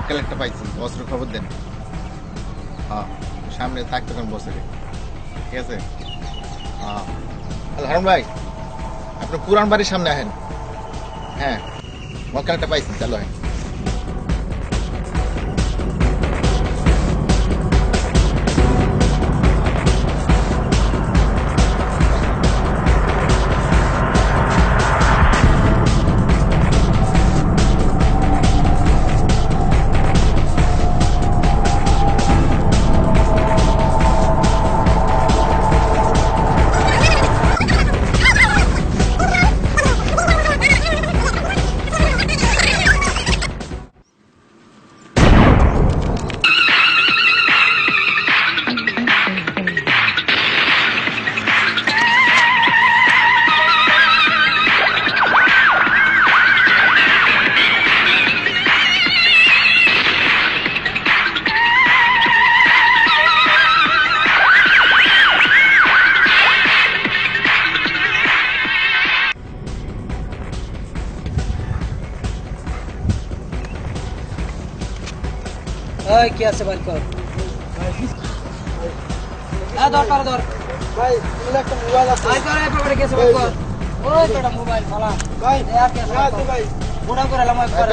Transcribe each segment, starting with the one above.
মক্কেল একটা পাইছি, বছরের খবর দেন। হ্যাঁ, সামনে থাকতে পারেন বছরে, ঠিক আছে? হ্যাঁ, হারুন ভাই, আপনি পুরান বাড়ির সামনে আহেন। হ্যাঁ, মক্কেল একটা পাইছি, চালো হয়। ওই কি আছে বাইর কর। ধর পারে ধর ভাই একটা মোবাইল আছে বাইর কর। এই পকেটে কি আছে বাইর কর। ওই তোটা মোবাইল ফালা ভাই। দেখ কি আছে না তো ভাই মোড়া করে লাম একবার।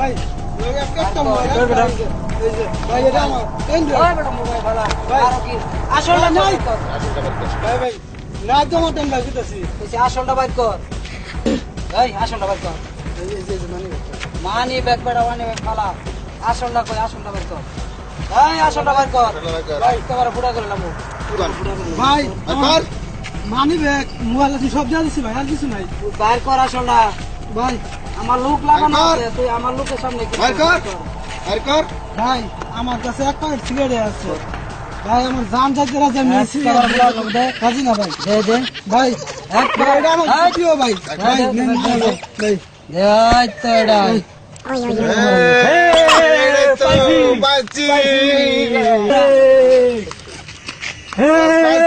ভাই ওই একটা মোবাইল ধর বেটা। এই যে ভাই এটা আমার এন্ড্রয়েড ওই বেটা মোবাইল ফালা ভাই। আর কি আসলটা বাইর কর। ভাই ভাই না জমা টাইম লাগিতেছি কইছি আসলটা বাইর কর। এই আসলটা বাইর কর। এই যে মানে মানি ব্যাগ বেটা মানি ব্যাগ ফালা আসলটা কই আসলটা বাইর কর। এই আসলটা বাইর কর। ভাই তোমার ফুটা করে লাম ভাই আমার মানি ব্যাগ মোবাইল আছে সব জানিস ভাই আর কিছু নাই বাইর কর আসলটা। ভাই আমার লোক লাগানো বাইর কর। আছে তুই আমার লোকের সামনে কি বাইর কর। আর কর ভাই আমার কাছে এক প্যাকেট সিগারেট আছে ভাই আমার জান যাইতে রাজা আমি এক সিগারেট টাকার মোবাইল দে। কাজি না ভাই দে দে ভাই এক ভাই এটা আমার এই, প্রিয় ভাই ভাই দে, নেন দে, ভাই দে। ভাই এই তো এটা বাঁচি। এই